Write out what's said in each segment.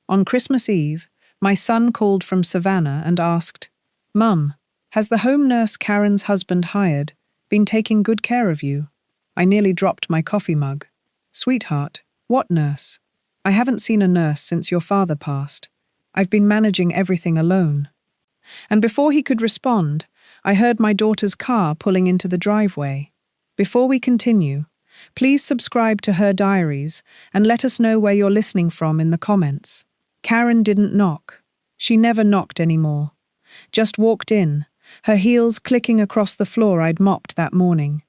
On Christmas Eve, my son called from Savannah and asked, "Mum, has the home nurse Karen's husband hired been taking good care of you?" I nearly dropped my coffee mug. "Sweetheart, what nurse? I haven't seen a nurse since your father passed. I've been managing everything alone." And before he could respond, I heard my daughter's car pulling into the driveway. Before we continue, please subscribe to Her Diaries and let us know where you're listening from in the comments. Karen didn't knock. She never knocked anymore. Just walked in, her heels clicking across the floor I'd mopped that morning.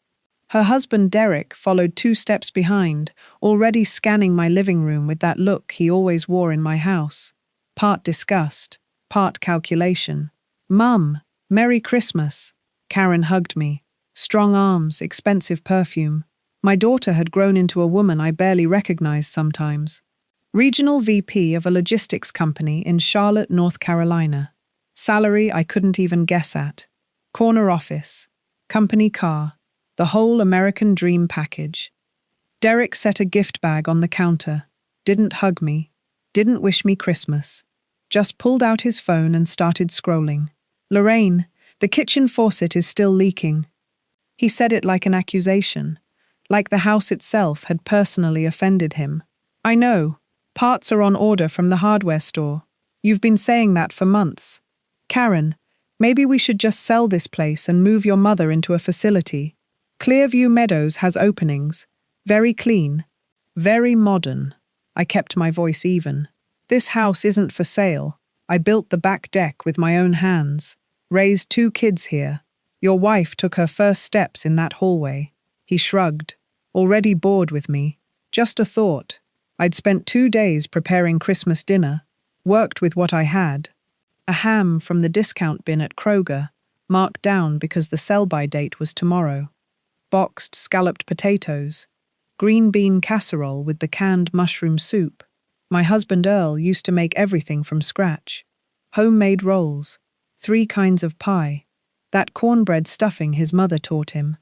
Her husband Derek followed 2 steps behind, already scanning my living room with that look he always wore in my house. Part disgust, part calculation. "Mum, Merry Christmas." Karen hugged me. Strong arms, expensive perfume. My daughter had grown into a woman I barely recognized sometimes. Regional VP of a logistics company in Charlotte, North Carolina. Salary I couldn't even guess at. Corner office. Company car. The whole American dream package. Derek set a gift bag on the counter. Didn't hug me. Didn't wish me Christmas. Just pulled out his phone and started scrolling. "Lorraine, the kitchen faucet is still leaking." He said it like an accusation, like the house itself had personally offended him. "I know. Parts are on order from the hardware store. You've been saying that for months. Karen, maybe we should just sell this place and move your mother into a facility. Clearview Meadows has openings. Very clean. Very modern." I kept my voice even. "This house isn't for sale. I built the back deck with my own hands. Raised 2 kids here. Your wife took her first steps in that hallway." He shrugged. Already bored with me. Just a thought. I'd spent 2 days preparing Christmas dinner. Worked with what I had. A ham from the discount bin at Kroger, marked down because the sell-by date was tomorrow. Boxed scalloped potatoes. Green bean casserole with the canned mushroom soup. My husband Earl used to make everything from scratch. Homemade rolls. 3 kinds of pie. That cornbread stuffing his mother taught him.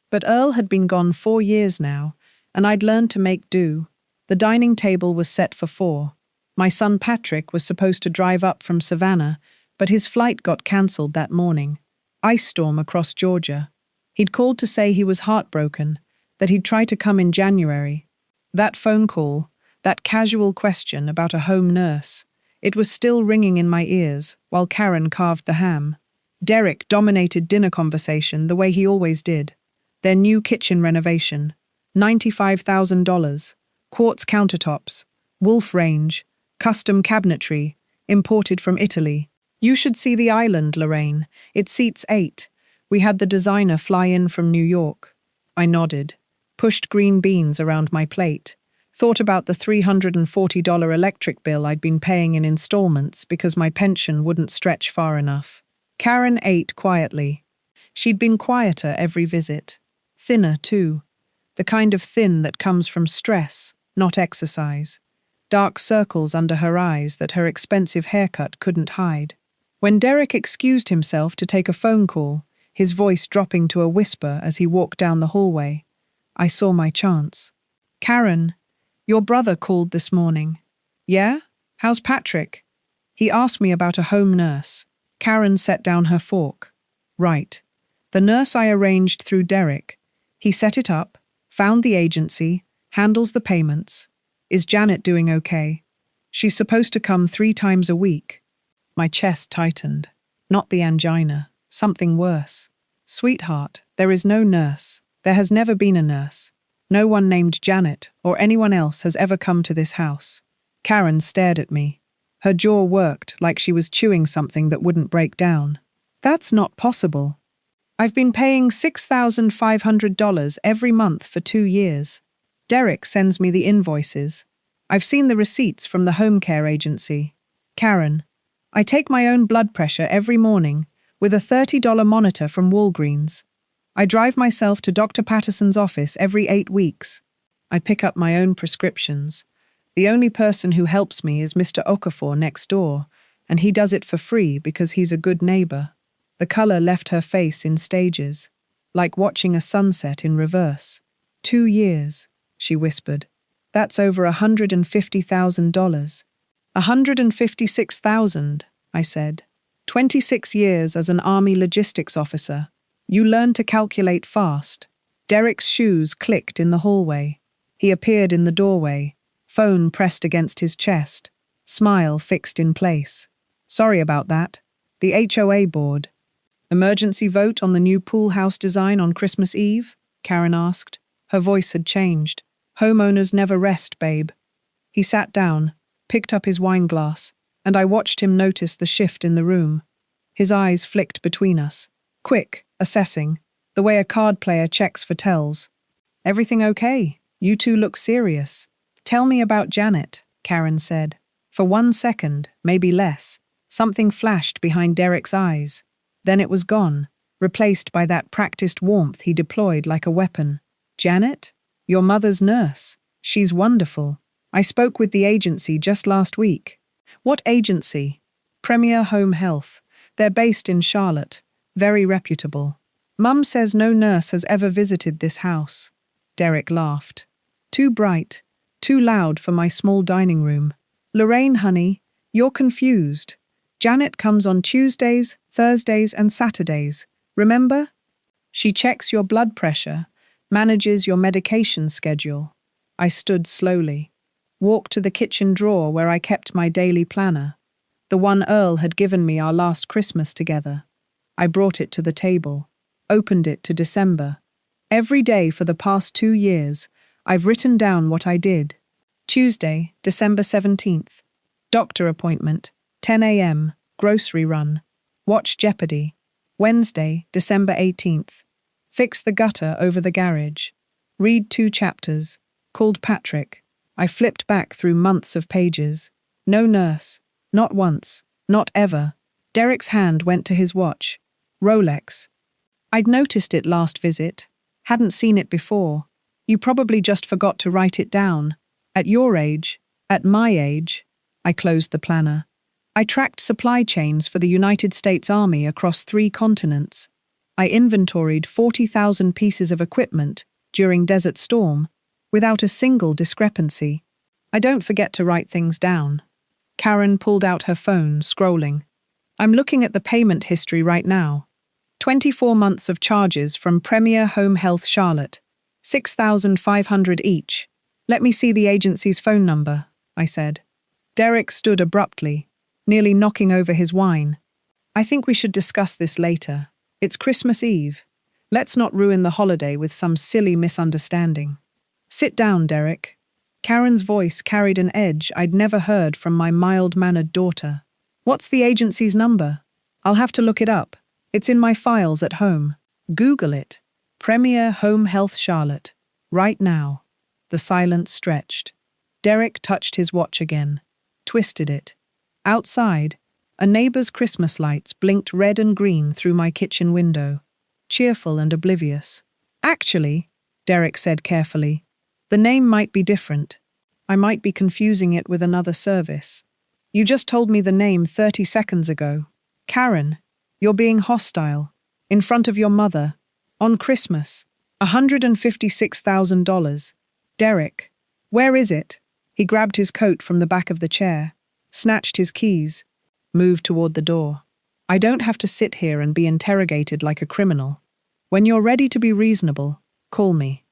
But Earl had been gone 4 years now, and I'd learned to make do. The dining table was set for 4. My son Patrick was supposed to drive up from Savannah, but his flight got cancelled that morning. Ice storm across Georgia. He'd called to say he was heartbroken, that he'd try to come in January. That phone call, that casual question about a home nurse, it was still ringing in my ears while Karen carved the ham. Derek dominated dinner conversation the way he always did. Their new kitchen renovation. $95,000. Quartz countertops. Wolf range. Custom cabinetry. Imported from Italy. "You should see the island, Lorraine. It seats 8. We had the designer fly in from New York." I nodded. Pushed green beans around my plate. Thought about the $340 electric bill I'd been paying in installments because my pension wouldn't stretch far enough. Karen ate quietly. She'd been quieter every visit. Thinner, too. The kind of thin that comes from stress, not exercise. Dark circles under her eyes that her expensive haircut couldn't hide. When Derek excused himself to take a phone call, his voice dropping to a whisper as he walked down the hallway, I saw my chance. "Karen, your brother called this morning." "Yeah? How's Patrick?" "He asked me about a home nurse." Karen set down her fork. "Right. The nurse I arranged through Derek. He set it up, found the agency, handles the payments. Is Janet doing okay? She's supposed to come 3 times a week." My chest tightened. Not the angina. Something worse. "Sweetheart, there is no nurse. There has never been a nurse. No one named Janet or anyone else has ever come to this house." Karen stared at me. Her jaw worked like she was chewing something that wouldn't break down. "That's not possible. I've been paying $6,500 every month for 2 years. Derek sends me the invoices. I've seen the receipts from the home care agency. Karen, I take my own blood pressure every morning with a $30 monitor from Walgreens. I drive myself to Dr. Patterson's office every 8 weeks. I pick up my own prescriptions. The only person who helps me is Mr. Okafor next door, and he does it for free because he's a good neighbor." The color left her face in stages, like watching a sunset in reverse. 2 years, she whispered. "That's over $150,000. 156,000, I said. 26 years as an army logistics officer. You learn to calculate fast. Derek's shoes clicked in the hallway. He appeared in the doorway, phone pressed against his chest, smile fixed in place. Sorry about that. The HOA board. Emergency vote on the new pool house design on Christmas Eve? Karen asked. Her voice had changed. Homeowners never rest, babe. He sat down, picked up his wine glass, and I watched him notice the shift in the room. His eyes flicked between us. Quick, assessing, the way a card player checks for tells. Everything okay? You two look serious. Tell me about Janet, Karen said. For 1 second, maybe less, something flashed behind Derek's eyes. Then it was gone, replaced by that practiced warmth he deployed like a weapon. Janet? Your mother's nurse. She's wonderful. I spoke with the agency just last week. What agency? Premier Home Health. They're based in Charlotte. Very reputable. Mum says no nurse has ever visited this house. Derek laughed. Too bright, too loud for my small dining room. Lorraine, honey, you're confused. Janet comes on Tuesdays, Thursdays, and Saturdays. Remember? She checks your blood pressure, manages your medication schedule. I stood slowly, walked to the kitchen drawer where I kept my daily planner, the one Earl had given me our last Christmas together. I brought it to the table, opened it to December. Every day for the past 2 years, I've written down what I did. Tuesday, December 17th. Doctor appointment, 10 a.m., grocery run. Watch Jeopardy! Wednesday, December 18th. Fix the gutter over the garage. Read 2 chapters. Called Patrick. I flipped back through months of pages. No nurse. Not once. Not ever. Derek's hand went to his watch. Rolex. I'd noticed it last visit. Hadn't seen it before. You probably just forgot to write it down. At your age, at my age, I closed the planner. I tracked supply chains for the United States Army across 3 continents. I inventoried 40,000 pieces of equipment during Desert Storm without a single discrepancy. I don't forget to write things down. Karen pulled out her phone, scrolling. I'm looking at the payment history right now. 24 months of charges from Premier Home Health Charlotte. $6,500 each. Let me see the agency's phone number, I said. Derek stood abruptly, nearly knocking over his wine. I think we should discuss this later. It's Christmas Eve. Let's not ruin the holiday with some silly misunderstanding. Sit down, Derek. Karen's voice carried an edge I'd never heard from my mild-mannered daughter. What's the agency's number? I'll have to look it up. It's in my files at home. Google it. Premier Home Health Charlotte. Right now. The silence stretched. Derek touched his watch again. Twisted it. Outside, a neighbor's Christmas lights blinked red and green through my kitchen window. Cheerful and oblivious. Actually, Derek said carefully, the name might be different. I might be confusing it with another service. You just told me the name 30 seconds ago. Karen, you're being hostile. In front of your mother. On Christmas. $156,000. Derek. Where is it? He grabbed his coat from the back of the chair, snatched his keys, moved toward the door. I don't have to sit here and be interrogated like a criminal. When you're ready to be reasonable, call me.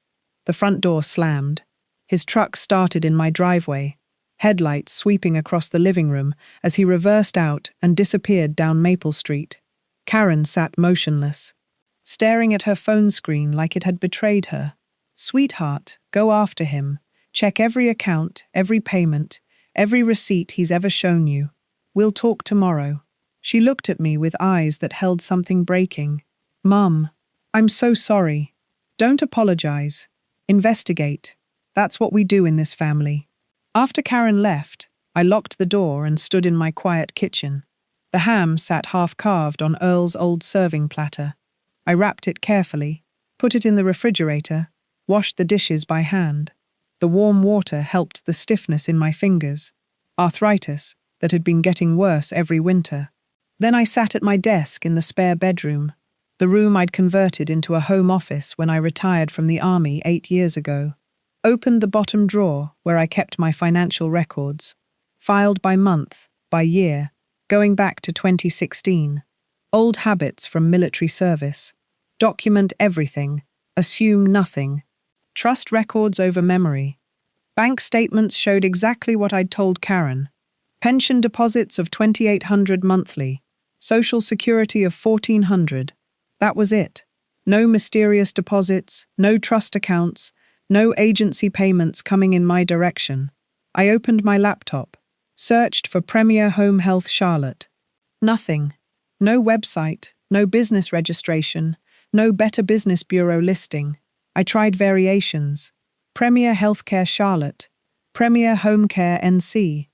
The front door slammed. His truck started in my driveway, headlights sweeping across the living room as he reversed out and disappeared down Maple Street. Karen sat motionless, staring at her phone screen like it had betrayed her. Sweetheart, go after him. Check every account, every payment, every receipt he's ever shown you. We'll talk tomorrow. She looked at me with eyes that held something breaking. Mum, I'm so sorry. Don't apologize. Investigate. That's what we do in this family. After Karen left, I locked the door and stood in my quiet kitchen. The ham sat half-carved on Earl's old serving platter. I wrapped it carefully, put it in the refrigerator, washed the dishes by hand. The warm water helped the stiffness in my fingers, arthritis that had been getting worse every winter. Then I sat at my desk in the spare bedroom, the room I'd converted into a home office when I retired from the army 8 years ago. Opened the bottom drawer where I kept my financial records. filed by month, by year, going back to 2016. Old habits from military service. Document everything, assume nothing. Trust records over memory. Bank statements showed exactly what I'd told Karen. Pension deposits of $2,800 monthly. Social Security of $1,400. That was it. No mysterious deposits, no trust accounts, no agency payments coming in my direction. I opened my laptop, searched for Premier Home Health Charlotte. Nothing. No website, no business registration, no Better Business Bureau listing. I tried variations. Premier Healthcare Charlotte, Premier Home Care NC.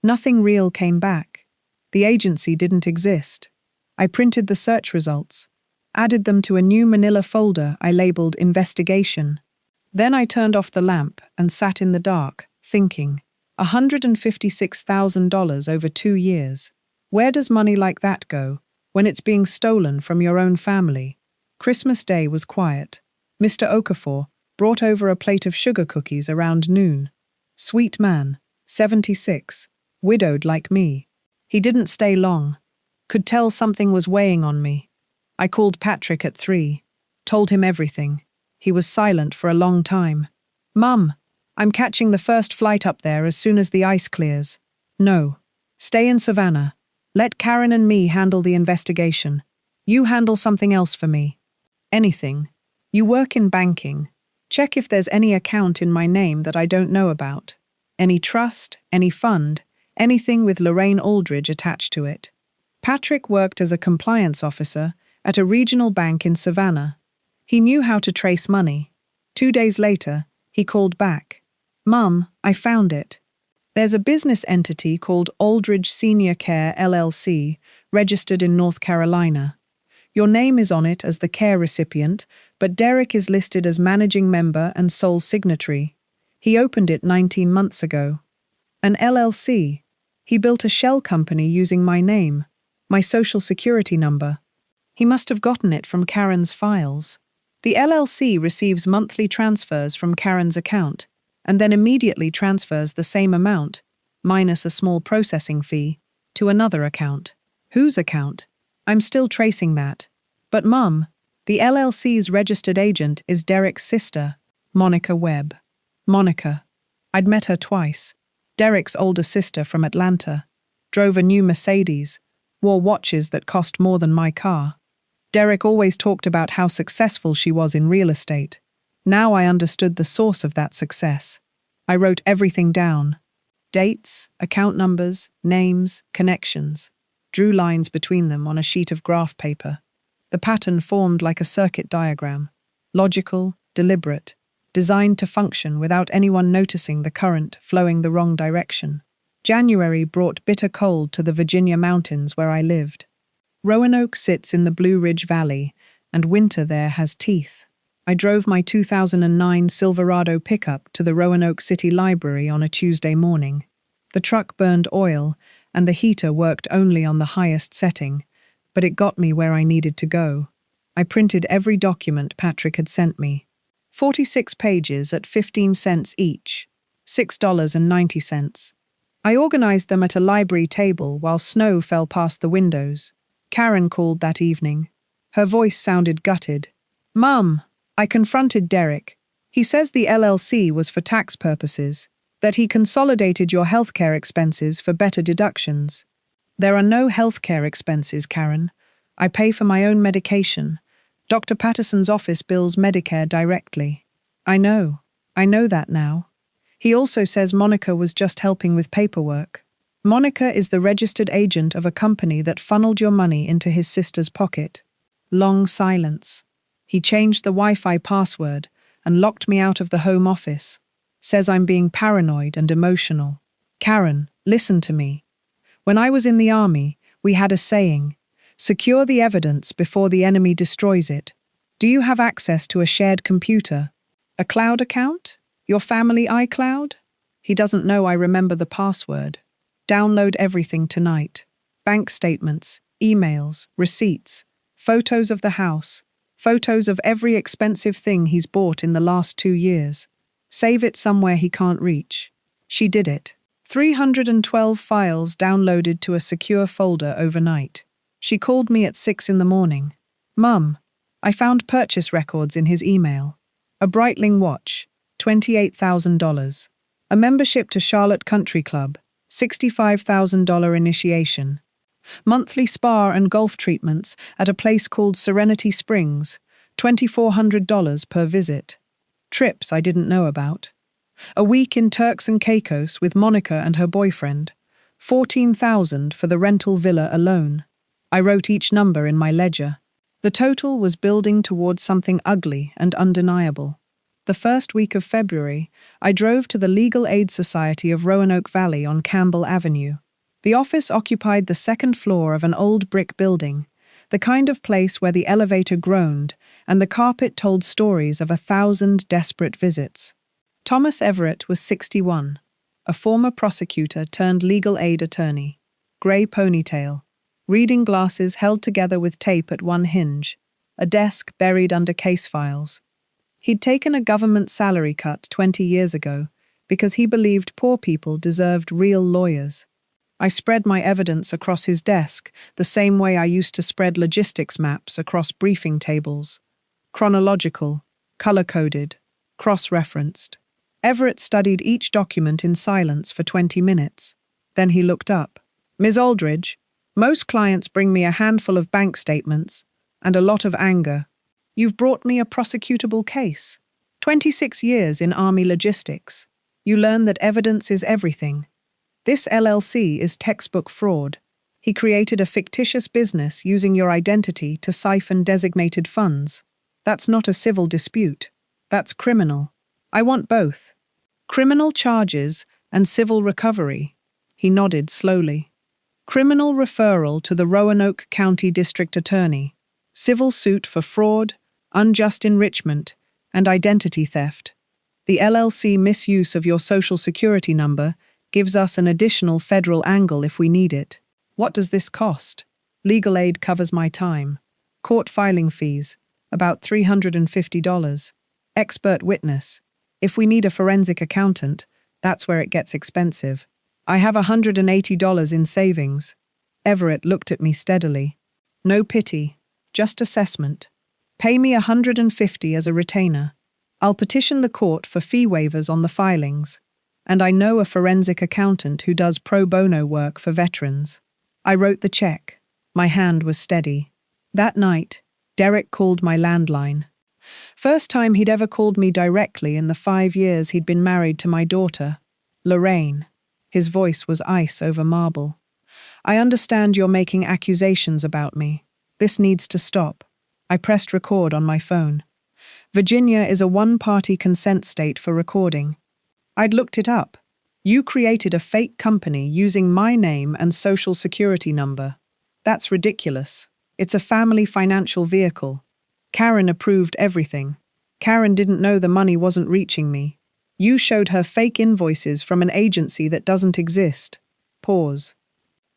Nothing real came back. The agency didn't exist. I printed the search results, added them to a new manila folder I labeled Investigation. Then I turned off the lamp and sat in the dark, thinking, $156,000 over 2 years. Where does money like that go when it's being stolen from your own family? Christmas Day was quiet. Mr. Okafor brought over a plate of sugar cookies around noon. Sweet man, 76, widowed like me. He didn't stay long. Could tell something was weighing on me. I called Patrick at 3, told him everything. He was silent for a long time. Mum, I'm catching the first flight up there as soon as the ice clears. No. Stay in Savannah. Let Karen and me handle the investigation. You handle something else for me. Anything. You work in banking. Check if there's any account in my name that I don't know about. Any trust, any fund, anything with Lorraine Aldridge attached to it. Patrick worked as a compliance officer at a regional bank in Savannah. He knew how to trace money. 2 days later, he called back. Mum, I found it. There's a business entity called Aldridge Senior Care LLC, registered in North Carolina. Your name is on it as the care recipient, but Derek is listed as managing member and sole signatory. He opened it 19 months ago. An LLC. He built a shell company using my name, my social security number. He must have gotten it from Karen's files. The LLC receives monthly transfers from Karen's account, and then immediately transfers the same amount, minus a small processing fee, to another account. Whose account? I'm still tracing that. But Mum, the LLC's registered agent is Derek's sister, Monica Webb. Monica. I'd met her twice. Derek's older sister from Atlanta. Drove a new Mercedes. Wore watches that cost more than my car. Derek always talked about how successful she was in real estate. Now I understood the source of that success. I wrote everything down. Dates, account numbers, names, connections. Drew lines between them on a sheet of graph paper. The pattern formed like a circuit diagram. Logical, deliberate, designed to function without anyone noticing the current flowing the wrong direction. January brought bitter cold to the Virginia mountains where I lived. Roanoke sits in the Blue Ridge Valley, and winter there has teeth. I drove my 2009 Silverado pickup to the Roanoke City Library on a Tuesday morning. The truck burned oil, and the heater worked only on the highest setting, but it got me where I needed to go. I printed every document Patrick had sent me. 46 pages at 15 cents each, $6.90. I organized them at a library table while snow fell past the windows. Karen called that evening. Her voice sounded gutted. Mum, I confronted Derek. He says the LLC was for tax purposes, that he consolidated your healthcare expenses for better deductions. There are no healthcare expenses, Karen. I pay for my own medication. Dr. Patterson's office bills Medicare directly. I know that now. He also says Monica was just helping with paperwork. Monica is the registered agent of a company that funneled your money into his sister's pocket. Long silence. He changed the Wi-Fi password and locked me out of the home office. Says I'm being paranoid and emotional. Karen, listen to me. When I was in the army, we had a saying, secure the evidence before the enemy destroys it. Do you have access to a shared computer? A cloud account? Your family iCloud? He doesn't know I remember the password. Download everything tonight. Bank statements, emails, receipts, photos of the house, photos of every expensive thing he's bought in the last 2 years. Save it somewhere he can't reach. She did it. 312 files downloaded to a secure folder overnight. She called me at 6 in the morning. Mum, I found purchase records in his email. A Breitling watch, $28,000. A membership to Charlotte Country Club, $65,000 initiation. Monthly spa and golf treatments at a place called Serenity Springs, $2,400 per visit. Trips I didn't know about. A week in Turks and Caicos with Monica and her boyfriend, $14,000 for the rental villa alone. I wrote each number in my ledger. The total was building towards something ugly and undeniable. The first week of February, I drove to the Legal Aid Society of Roanoke Valley on Campbell Avenue. The office occupied the second floor of an old brick building, the kind of place where the elevator groaned and the carpet told stories of 1,000 desperate visits. Thomas Everett was 61, a former prosecutor turned legal aid attorney. Grey ponytail, reading glasses held together with tape at one hinge, a desk buried under case files. He'd taken a government salary cut 20 years ago because he believed poor people deserved real lawyers. I spread my evidence across his desk the same way I used to spread logistics maps across briefing tables. Chronological, color-coded, cross-referenced. Everett studied each document in silence for 20 minutes. Then he looked up. Ms. Aldridge, most clients bring me a handful of bank statements and a lot of anger. You've brought me a prosecutable case. 26 years in Army logistics. You learn that evidence is everything. This LLC is textbook fraud. He created a fictitious business using your identity to siphon designated funds. That's not a civil dispute. That's criminal. I want both. Criminal charges and civil recovery. He nodded slowly. Criminal referral to the Roanoke County District Attorney. Civil suit for fraud, unjust enrichment, and identity theft. The LLC misuse of your Social Security number gives us an additional federal angle if we need it. What does this cost? Legal aid covers my time. Court filing fees, about $350. Expert witness. If we need a forensic accountant, that's where it gets expensive. I have $180 in savings. Everett looked at me steadily. No pity, just assessment. Pay me $150 as a retainer. I'll petition the court for fee waivers on the filings. And I know a forensic accountant who does pro bono work for veterans. I wrote the check. My hand was steady. That night, Derek called my landline. First time he'd ever called me directly in the 5 years he'd been married to my daughter, Lorraine. His voice was ice over marble. I understand you're making accusations about me. This needs to stop. I pressed record on my phone. Virginia is a one-party consent state for recording. I'd looked it up. You created a fake company using my name and Social Security number. That's ridiculous. It's a family financial vehicle. Karen approved everything. Karen didn't know the money wasn't reaching me. You showed her fake invoices from an agency that doesn't exist. Pause.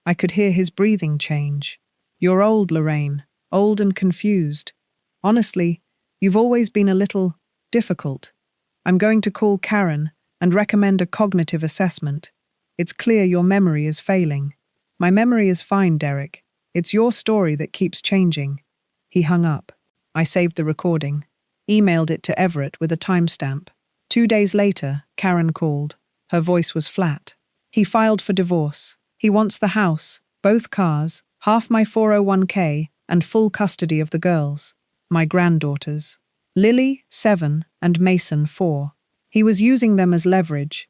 I could hear his breathing change. You're old, Lorraine. Old and confused. Honestly, you've always been a little difficult. I'm going to call Karen and recommend a cognitive assessment. It's clear your memory is failing. My memory is fine, Derek. It's your story that keeps changing. He hung up. I saved the recording, emailed it to Everett with a timestamp. 2 days later, Karen called. Her voice was flat. He filed for divorce. He wants the house, both cars, half my 401k, and full custody of the girls, my granddaughters. Lily, 7, and Mason, 4. He was using them as leverage.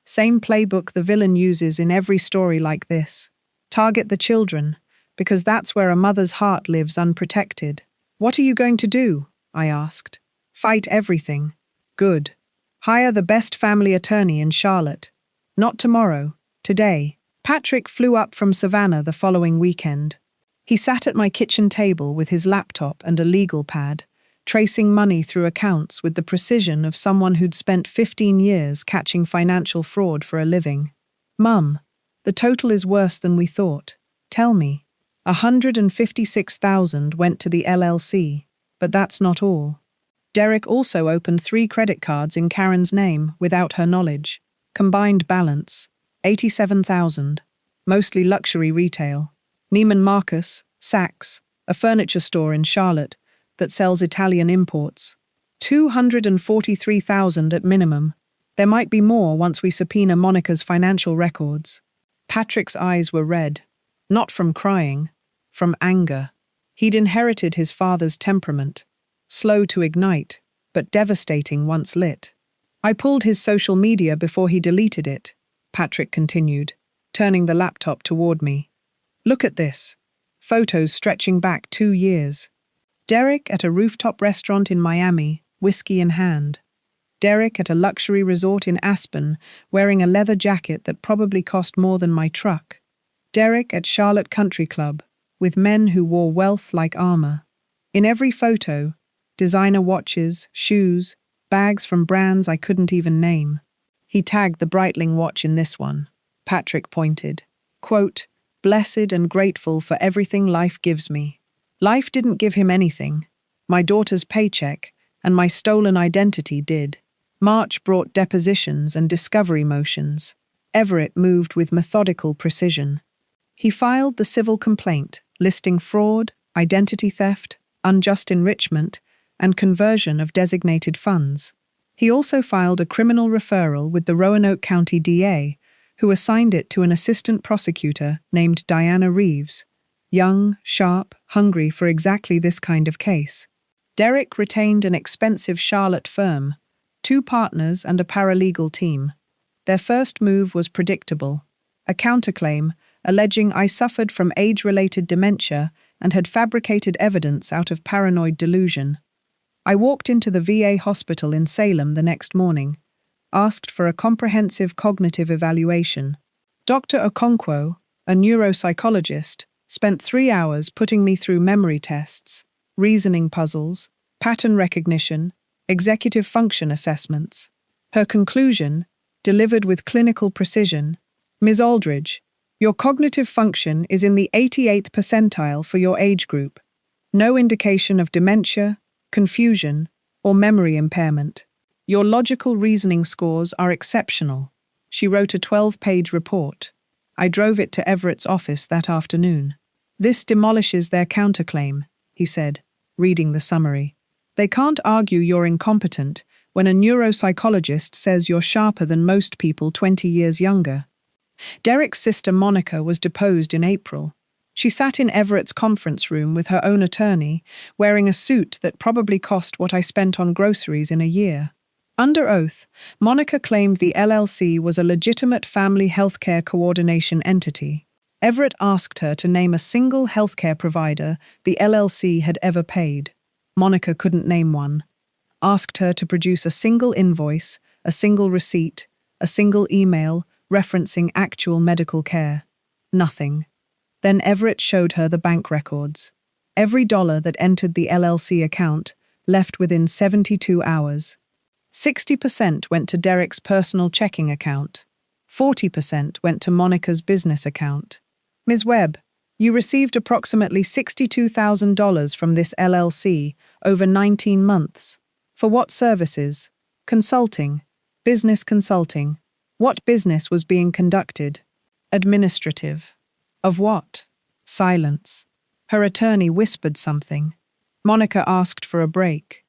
Same playbook the villain uses in every story like this. Target the children, because that's where a mother's heart lives unprotected. What are you going to do? I asked. Fight everything. Good. Hire the best family attorney in Charlotte. Not tomorrow, today. Patrick flew up from Savannah the following weekend. He sat at my kitchen table with his laptop and a legal pad, tracing money through accounts with the precision of someone who'd spent 15 years catching financial fraud for a living. Mum, the total is worse than we thought. Tell me. $156,000 went to the LLC, but that's not all. Derek also opened 3 credit cards in Karen's name without her knowledge. Combined balance, $87,000, mostly luxury retail. Neiman Marcus, Saks, a furniture store in Charlotte that sells Italian imports. $243,000 at minimum. There might be more once we subpoena Monica's financial records. Patrick's eyes were red, not from crying, from anger. He'd inherited his father's temperament, slow to ignite, but devastating once lit. I pulled his social media before he deleted it, Patrick continued, turning the laptop toward me. Look at this. Photos stretching back 2 years. Derek at a rooftop restaurant in Miami, whiskey in hand. Derek at a luxury resort in Aspen, wearing a leather jacket that probably cost more than my truck. Derek at Charlotte Country Club, with men who wore wealth like armor. In every photo, designer watches, shoes, bags from brands I couldn't even name. He tagged the Breitling watch in this one. Patrick pointed. Quote, "Blessed and grateful for everything life gives me." Life didn't give him anything. My daughter's paycheck and my stolen identity did. March brought depositions and discovery motions. Everett moved with methodical precision. He filed the civil complaint, listing fraud, identity theft, unjust enrichment, and conversion of designated funds. He also filed a criminal referral with the Roanoke County DA, who assigned it to an assistant prosecutor named Diana Reeves, young, sharp, hungry for exactly this kind of case. Derek retained an expensive Charlotte firm, 2 partners and a paralegal team. Their first move was predictable, a counterclaim alleging I suffered from age-related dementia and had fabricated evidence out of paranoid delusion. I walked into the VA hospital in Salem the next morning, asked for a comprehensive cognitive evaluation. Dr. Okonkwo, a neuropsychologist, spent 3 hours putting me through memory tests, reasoning puzzles, pattern recognition, executive function assessments. Her conclusion, delivered with clinical precision, Ms. Aldridge, your cognitive function is in the 88th percentile for your age group. No indication of dementia, confusion, or memory impairment. Your logical reasoning scores are exceptional. She wrote a 12-page report. I drove it to Everett's office that afternoon. This demolishes their counterclaim, he said, reading the summary. They can't argue you're incompetent when a neuropsychologist says you're sharper than most people 20 years younger. Derek's sister Monica was deposed in April. She sat in Everett's conference room with her own attorney, wearing a suit that probably cost what I spent on groceries in a year. Under oath, Monica claimed the LLC was a legitimate family healthcare coordination entity. Everett asked her to name a single healthcare provider the LLC had ever paid. Monica couldn't name one. Asked her to produce a single invoice, a single receipt, a single email referencing actual medical care. Nothing. Then Everett showed her the bank records. Every dollar that entered the LLC account left within 72 hours. 60% went to Derek's personal checking account. 40% went to Monica's business account. Ms. Webb, you received approximately $62,000 from this LLC over 19 months. For what services? Consulting. Business consulting. What business was being conducted? Administrative. Of what? Silence. Her attorney whispered something. Monica asked for a break.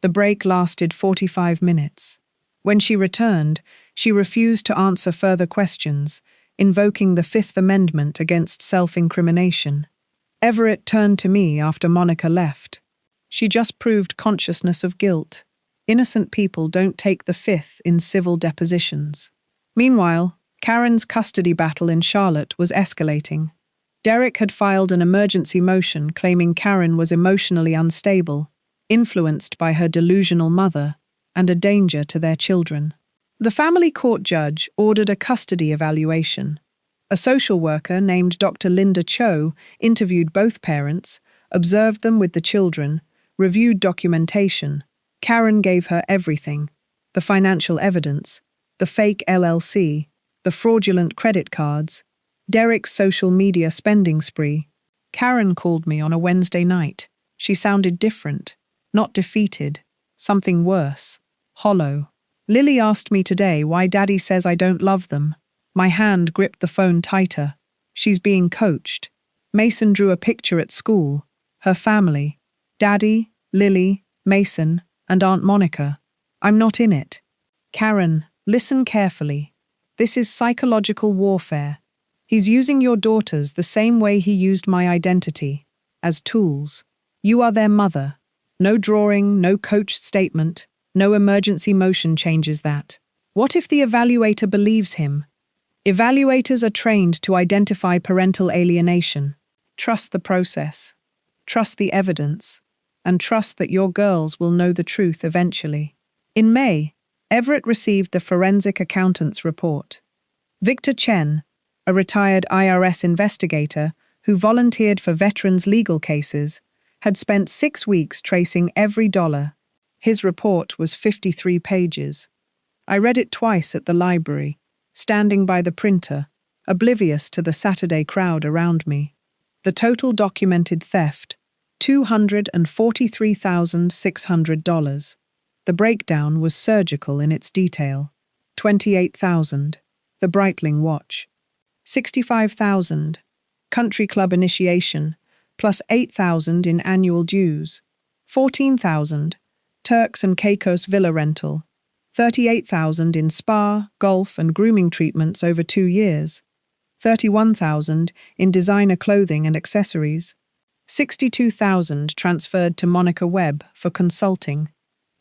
The break lasted 45 minutes. When she returned, she refused to answer further questions, invoking the Fifth Amendment against self-incrimination. Everett turned to me after Monica left. She just proved consciousness of guilt. Innocent people don't take the Fifth in civil depositions. Meanwhile, Karen's custody battle in Charlotte was escalating. Derek had filed an emergency motion claiming Karen was emotionally unstable, influenced by her delusional mother, and a danger to their children. The family court judge ordered a custody evaluation. A social worker named Dr. Linda Cho interviewed both parents, observed them with the children, reviewed documentation. Karen gave her everything: the financial evidence, the fake LLC, the fraudulent credit cards, Derek's social media spending spree. Karen called me on a Wednesday night. She sounded different, not defeated, something worse, hollow. Lily asked me today why Daddy says I don't love them. My hand gripped the phone tighter. She's being coached. Mason drew a picture at school. Her family. Daddy, Lily, Mason, and Aunt Monica. I'm not in it. Karen, listen carefully. This is psychological warfare. He's using your daughters the same way he used my identity, as tools. You are their mother. No drawing, no coached statement, no emergency motion changes that. What if the evaluator believes him? Evaluators are trained to identify parental alienation. Trust the process. Trust the evidence. And trust that your girls will know the truth eventually. In May, Everett received the forensic accountant's report. Victor Chen, a retired IRS investigator who volunteered for veterans' legal cases, had spent 6 weeks tracing every dollar. His report was 53 pages. I read it twice at the library, standing by the printer, oblivious to the Saturday crowd around me. The total documented theft, $243,600. The breakdown was surgical in its detail. $28,000, the Breitling watch. $65,000, country club initiation, plus $8,000 in annual dues. $14,000, Turks and Caicos villa rental. $38,000 in spa, golf, and grooming treatments over 2 years. $31,000 in designer clothing and accessories. $62,000 transferred to Monica Webb for consulting.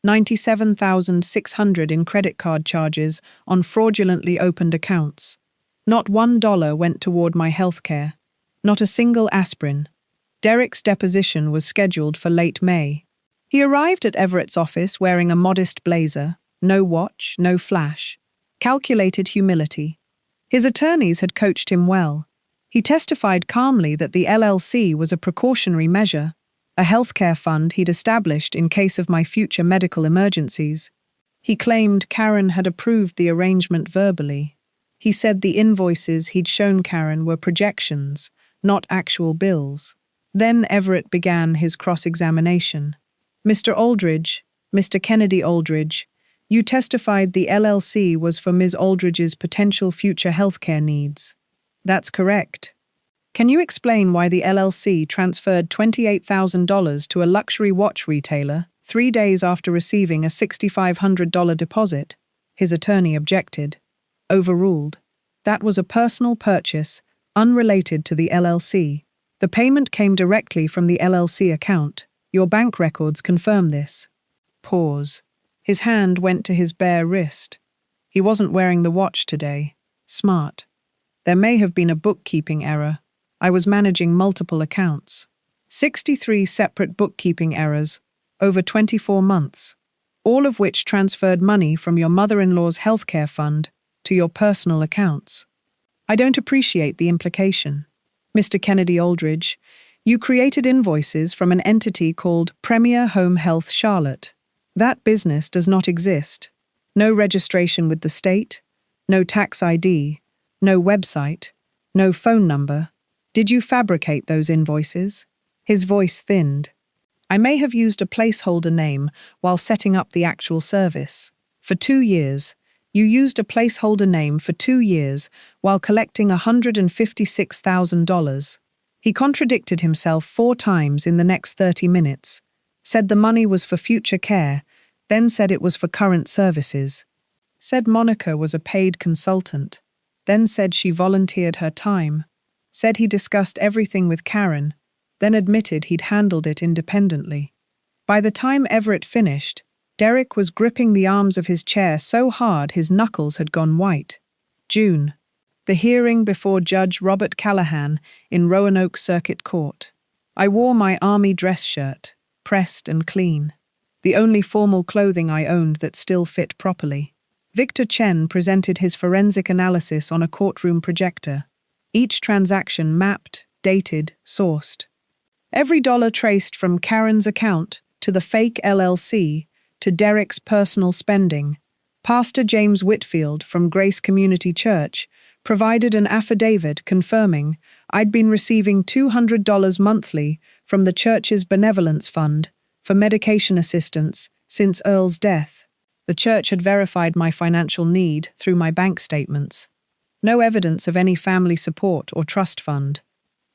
$97,600 in credit card charges on fraudulently opened accounts. Not $1 went toward my health care. Not a single aspirin. Derek's deposition was scheduled for late May. He arrived at Everett's office wearing a modest blazer, no watch, no flash. Calculated humility. His attorneys had coached him well. He testified calmly that the LLC was a precautionary measure, a healthcare fund he'd established in case of my future medical emergencies. He claimed Karen had approved the arrangement verbally. He said the invoices he'd shown Karen were projections, not actual bills. Then Everett began his cross-examination. Mr. Aldridge, Mr. Kennedy Aldridge, you testified the LLC was for Ms. Aldridge's potential future healthcare needs. That's correct. Can you explain why the LLC transferred $28,000 to a luxury watch retailer 3 days after receiving a $6,500 deposit? His attorney objected. Overruled. That was a personal purchase, unrelated to the LLC. The payment came directly from the LLC account. Your bank records confirm this. Pause. His hand went to his bare wrist. He wasn't wearing the watch today. Smart. There may have been a bookkeeping error. I was managing multiple accounts. 63 separate bookkeeping errors over 24 months, all of which transferred money from your mother-in-law's healthcare fund to your personal accounts. I don't appreciate the implication. Mr. Kennedy Aldridge, you created invoices from an entity called Premier Home Health Charlotte. That business does not exist. No registration with the state, no tax ID, no website, no phone number. Did you fabricate those invoices? His voice thinned. I may have used a placeholder name while setting up the actual service. For 2 years, you used a placeholder name for 2 years while collecting $156,000. He contradicted himself 4 times in the next 30 minutes, said the money was for future care, then said it was for current services. Said Monica was a paid consultant, then said she volunteered her time. Said he discussed everything with Karen, then admitted he'd handled it independently. By the time Everett finished, Derek was gripping the arms of his chair so hard his knuckles had gone white. June. The hearing before Judge Robert Callahan in Roanoke Circuit Court. I wore my army dress shirt, pressed and clean. The only formal clothing I owned that still fit properly. Victor Chen presented his forensic analysis on a courtroom projector. Each transaction mapped, dated, sourced. Every dollar traced from Karen's account to the fake LLC to Derek's personal spending. Pastor James Whitfield from Grace Community Church provided an affidavit confirming I'd been receiving $200 monthly from the church's benevolence fund for medication assistance since Earl's death. The church had verified my financial need through my bank statements. No evidence of any family support or trust fund.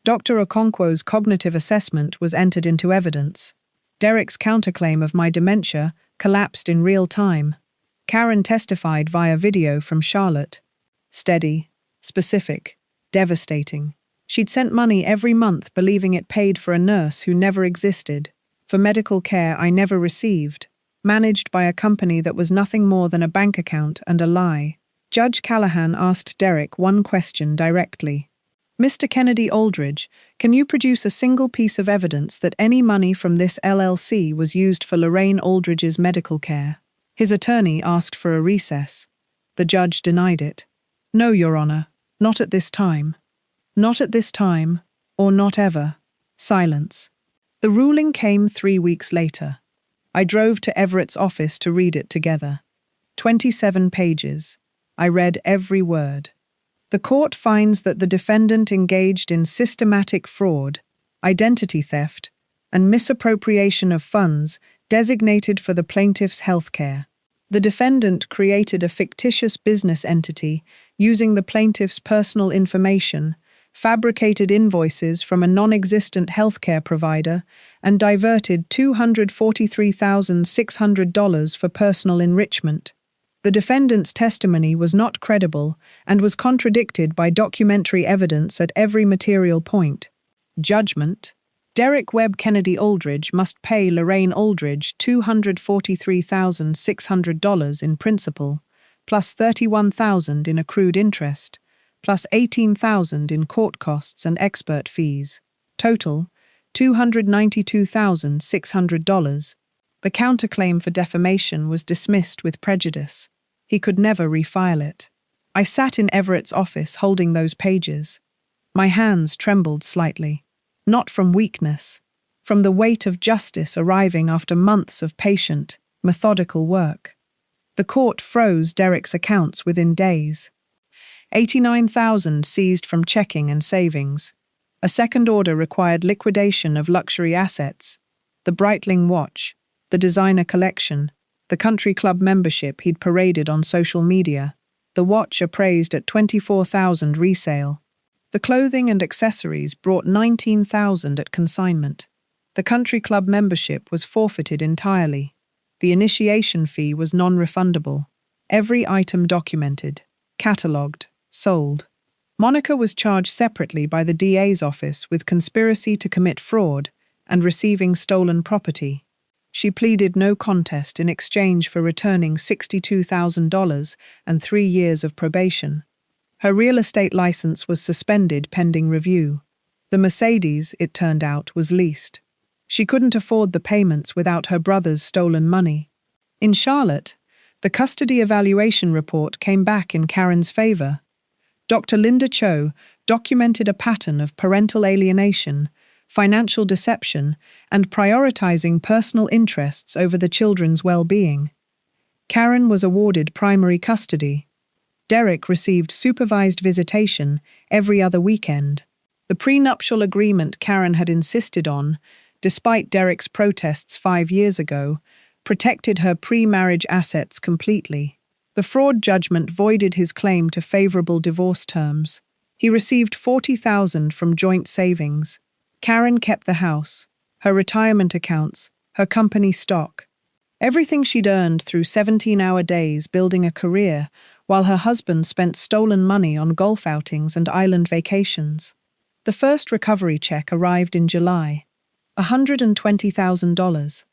Dr. Okonkwo's cognitive assessment was entered into evidence. Derek's counterclaim of my dementia collapsed in real time. Karen testified via video from Charlotte. Steady, specific, devastating. She'd sent money every month believing it paid for a nurse who never existed, for medical care I never received, managed by a company that was nothing more than a bank account and a lie. Judge Callahan asked Derek one question directly. Mr. Kennedy Aldridge, can you produce a single piece of evidence that any money from this LLC was used for Lorraine Aldridge's medical care? His attorney asked for a recess. The judge denied it. No, Your Honor, not at this time. Not at this time, or not ever. Silence. The ruling came 3 weeks later. I drove to Everett's office to read it together. 27 pages. I read every word. The court finds that the defendant engaged in systematic fraud, identity theft, and misappropriation of funds designated for the plaintiff's health care. The defendant created a fictitious business entity using the plaintiff's personal information, fabricated invoices from a non-existent healthcare provider, and diverted $243,600 for personal enrichment. The defendant's testimony was not credible and was contradicted by documentary evidence at every material point. Judgment: Derek Webb Kennedy Aldridge must pay Lorraine Aldridge $243,600 in principal, plus $31,000 in accrued interest, plus $18,000 in court costs and expert fees. Total, $292,600. The counterclaim for defamation was dismissed with prejudice. He could never refile it. I sat in Everett's office holding those pages. My hands trembled slightly, not from weakness, from the weight of justice arriving after months of patient, methodical work. The court froze Derek's accounts within days. $89,000 seized from checking and savings. A second order required liquidation of luxury assets, the Breitling watch, the designer collection, the country club membership he'd paraded on social media, the watch appraised at $24,000 resale. The clothing and accessories brought $19,000 at consignment. The country club membership was forfeited entirely. The initiation fee was non-refundable. Every item documented, catalogued, sold. Monica was charged separately by the DA's office with conspiracy to commit fraud and receiving stolen property. She pleaded no contest in exchange for returning $62,000 and 3 years of probation. Her real estate license was suspended pending review. The Mercedes, it turned out, was leased. She couldn't afford the payments without her brother's stolen money. In Charlotte, the custody evaluation report came back in Karen's favor. Dr. Linda Cho documented a pattern of parental alienation, financial deception, and prioritizing personal interests over the children's well-being. Karen was awarded primary custody. Derek received supervised visitation every other weekend. The prenuptial agreement Karen had insisted on, despite Derek's protests 5 years ago, protected her pre-marriage assets completely. The fraud judgment voided his claim to favorable divorce terms. He received $40,000 from joint savings. Karen kept the house, her retirement accounts, her company stock. Everything she'd earned through 17-hour days building a career, while her husband spent stolen money on golf outings and island vacations. The first recovery check arrived in July. $120,000.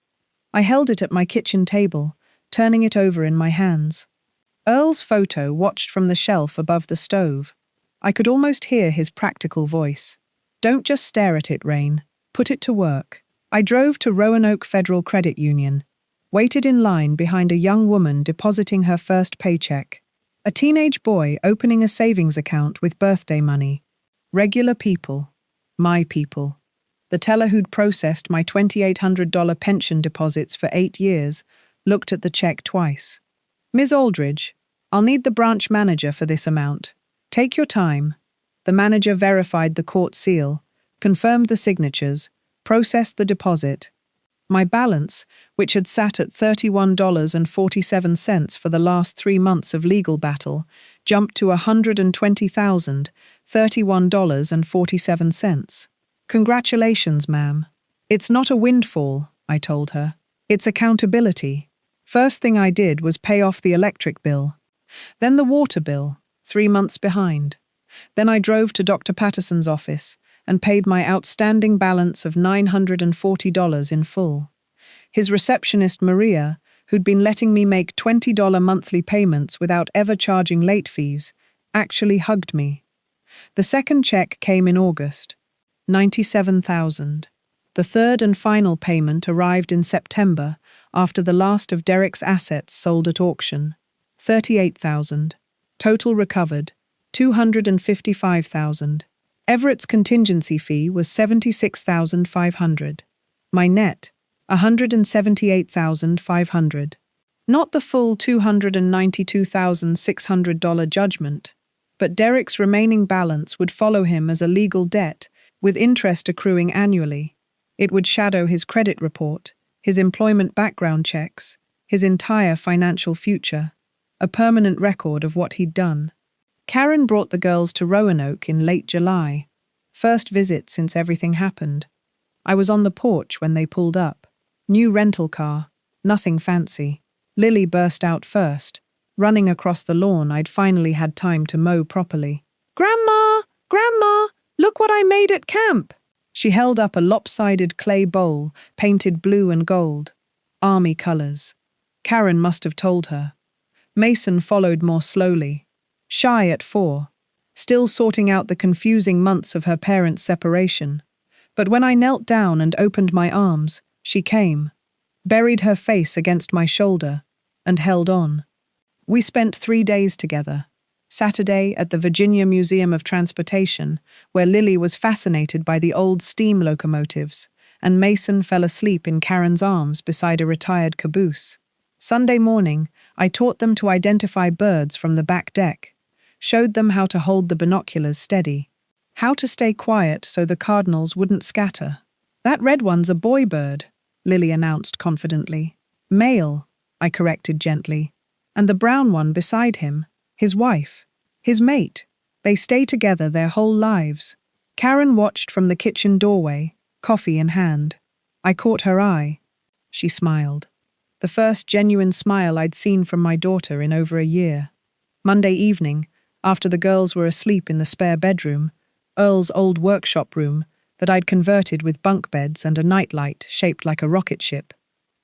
I held it at my kitchen table, turning it over in my hands. Earl's photo watched from the shelf above the stove. I could almost hear his practical voice. Don't just stare at it, Rain. Put it to work. I drove to Roanoke Federal Credit Union, waited in line behind a young woman depositing her first paycheck. A teenage boy opening a savings account with birthday money. Regular people. My people. The teller who'd processed my $2,800 pension deposits for 8 years looked at the check twice. Ms. Aldridge, I'll need the branch manager for this amount. Take your time. The manager verified the court seal, confirmed the signatures, processed the deposit. My balance, which had sat at $31.47 for the last 3 months of legal battle, jumped to $120,031.47. Congratulations, ma'am. It's not a windfall, I told her. It's accountability. First thing I did was pay off the electric bill. Then the water bill, 3 months behind. Then I drove to Dr. Patterson's office and paid my outstanding balance of $940 in full. His receptionist, Maria, who'd been letting me make $20 monthly payments without ever charging late fees, actually hugged me. The second check came in August, $97,000. The third and final payment arrived in September after the last of Derek's assets sold at auction, $38,000. Total recovered, $255,000. Everett's contingency fee was $76,500. My net, $178,500. Not the full $292,600 judgment, but Derek's remaining balance would follow him as a legal debt, with interest accruing annually. It would shadow his credit report, his employment background checks, his entire financial future, a permanent record of what he'd done. Karen brought the girls to Roanoke in late July. First visit since everything happened. I was on the porch when they pulled up. New rental car, nothing fancy. Lily burst out first. Running across the lawn, I'd finally had time to mow properly. "Grandma! Grandma! Look what I made at camp!" She held up a lopsided clay bowl, painted blue and gold. Army colors. Karen must have told her. Mason followed more slowly. Shy at 4, still sorting out the confusing months of her parents' separation. But when I knelt down and opened my arms, she came, buried her face against my shoulder, and held on. We spent 3 days together. Saturday at the Virginia Museum of Transportation, where Lily was fascinated by the old steam locomotives, and Mason fell asleep in Karen's arms beside a retired caboose. Sunday morning, I taught them to identify birds from the back deck, showed them how to hold the binoculars steady, how to stay quiet so the cardinals wouldn't scatter. "That red one's a boy bird," Lily announced confidently. "Male," I corrected gently. "And the brown one beside him, his wife, his mate. They stay together their whole lives." Karen watched from the kitchen doorway, coffee in hand. I caught her eye. She smiled. The first genuine smile I'd seen from my daughter in over a year. Monday evening, after the girls were asleep in the spare bedroom, Earl's old workshop room that I'd converted with bunk beds and a nightlight shaped like a rocket ship,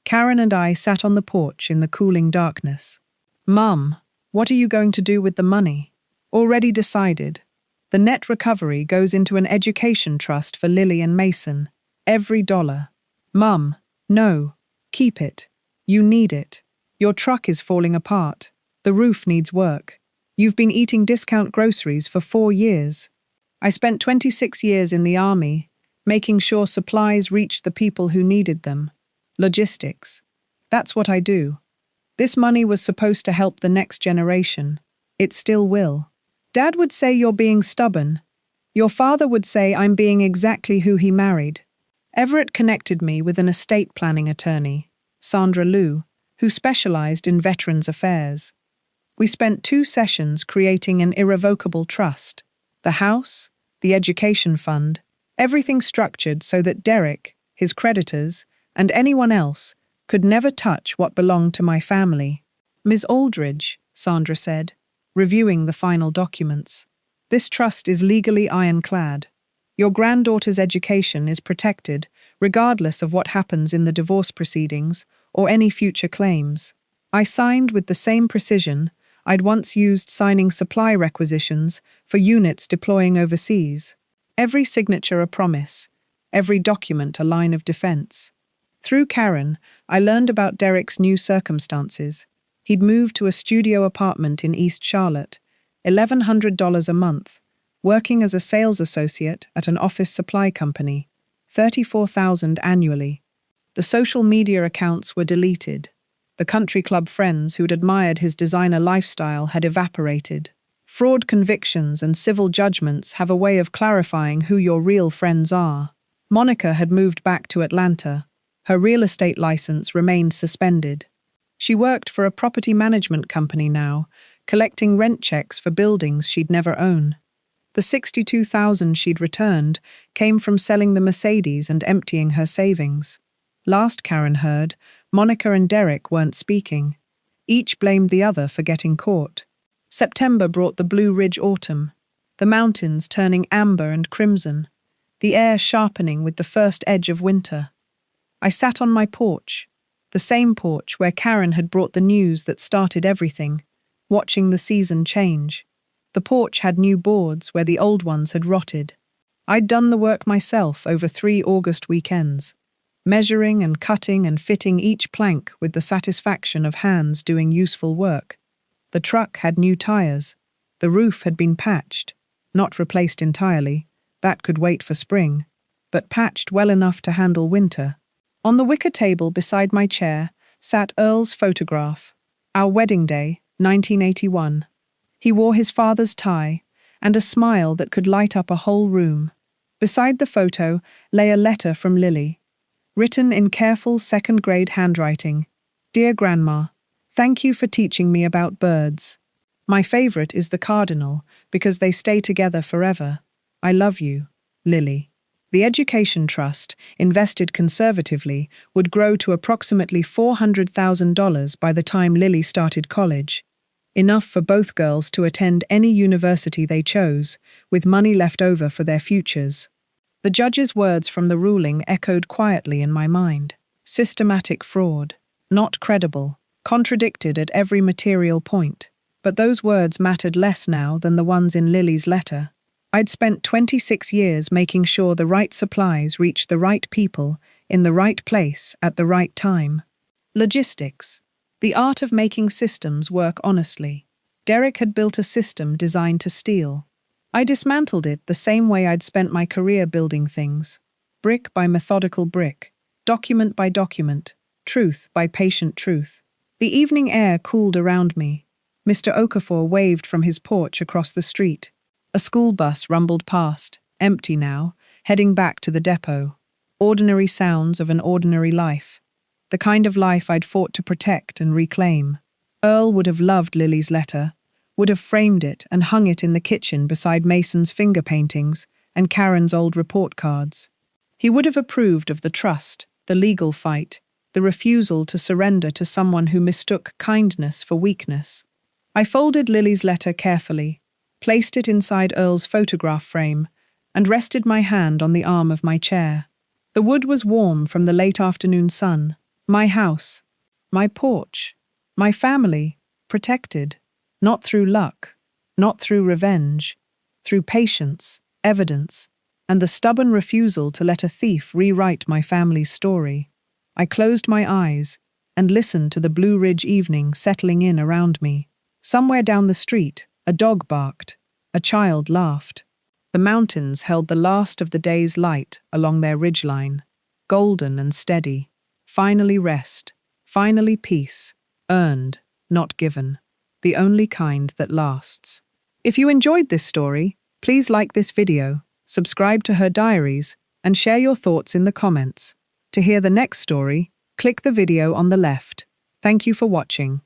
Karen and I sat on the porch in the cooling darkness. "Mum, what are you going to do with the money?" "Already decided. The net recovery goes into an education trust for Lily and Mason. Every dollar." "Mum, no. Keep it. You need it. Your truck is falling apart. The roof needs work. You've been eating discount groceries for 4 years. I spent 26 years in the army, making sure supplies reached the people who needed them. Logistics. That's what I do. This money was supposed to help the next generation. It still will. Dad would say you're being stubborn. Your father would say I'm being exactly who he married." Everett connected me with an estate planning attorney, Sandra Liu, who specialized in veterans affairs. We spent 2 sessions creating an irrevocable trust. The house, the education fund, everything structured so that Derek, his creditors, and anyone else could never touch what belonged to my family. "Ms. Aldridge," Sandra said, reviewing the final documents, "this trust is legally ironclad. Your granddaughter's education is protected regardless of what happens in the divorce proceedings or any future claims." I signed with the same precision I'd once used signing supply requisitions for units deploying overseas. Every signature a promise, every document a line of defense. Through Karen, I learned about Derek's new circumstances. He'd moved to a studio apartment in East Charlotte, $1,100 a month, working as a sales associate at an office supply company, $34,000 annually. The social media accounts were deleted. The country club friends who'd admired his designer lifestyle had evaporated. Fraud convictions and civil judgments have a way of clarifying who your real friends are. Monica had moved back to Atlanta. Her real estate license remained suspended. She worked for a property management company now, collecting rent checks for buildings she'd never own. The $62,000 she'd returned came from selling the Mercedes and emptying her savings. Last Karen heard, Monica and Derek weren't speaking. Each blamed the other for getting caught. September brought the Blue Ridge autumn, the mountains turning amber and crimson, the air sharpening with the first edge of winter. I sat on my porch, the same porch where Karen had brought the news that started everything, watching the season change. The porch had new boards where the old ones had rotted. I'd done the work myself over 3 August weekends, measuring and cutting and fitting each plank with the satisfaction of hands doing useful work. The truck had new tires. The roof had been patched, not replaced entirely, that could wait for spring, but patched well enough to handle winter. On the wicker table beside my chair sat Earl's photograph, our wedding day, 1981. He wore his father's tie and a smile that could light up a whole room. Beside the photo lay a letter from Lily, written in careful second-grade handwriting. Dear Grandma, thank you for teaching me about birds. My favorite is the cardinal because they stay together forever. I love you, Lily. The Education Trust, invested conservatively, would grow to approximately $400,000 by the time Lily started college. Enough for both girls to attend any university they chose, with money left over for their futures. The judge's words from the ruling echoed quietly in my mind. Systematic fraud, not credible, contradicted at every material point. But those words mattered less now than the ones in Lily's letter. I'd spent 26 years making sure the right supplies reached the right people, in the right place, at the right time. Logistics. The art of making systems work honestly. Derek had built a system designed to steal. I dismantled it the same way I'd spent my career building things. Brick by methodical brick, document by document, truth by patient truth. The evening air cooled around me. Mr. Okafor waved from his porch across the street. A school bus rumbled past, empty now, heading back to the depot. Ordinary sounds of an ordinary life. The kind of life I'd fought to protect and reclaim. Earl would have loved Lily's letter, would have framed it and hung it in the kitchen beside Mason's finger paintings and Karen's old report cards. He would have approved of the trust, the legal fight, the refusal to surrender to someone who mistook kindness for weakness. I folded Lily's letter carefully, placed it inside Earl's photograph frame, and rested my hand on the arm of my chair. The wood was warm from the late afternoon sun. My house, my porch, my family, protected, not through luck, not through revenge, through patience, evidence, and the stubborn refusal to let a thief rewrite my family's story. I closed my eyes and listened to the Blue Ridge evening settling in around me. Somewhere down the street, a dog barked, a child laughed. The mountains held the last of the day's light along their ridgeline, golden and steady. Finally rest, finally peace, earned, not given, the only kind that lasts. If you enjoyed this story, please like this video, subscribe to Her Diaries, and share your thoughts in the comments. To hear the next story, click the video on the left. Thank you for watching.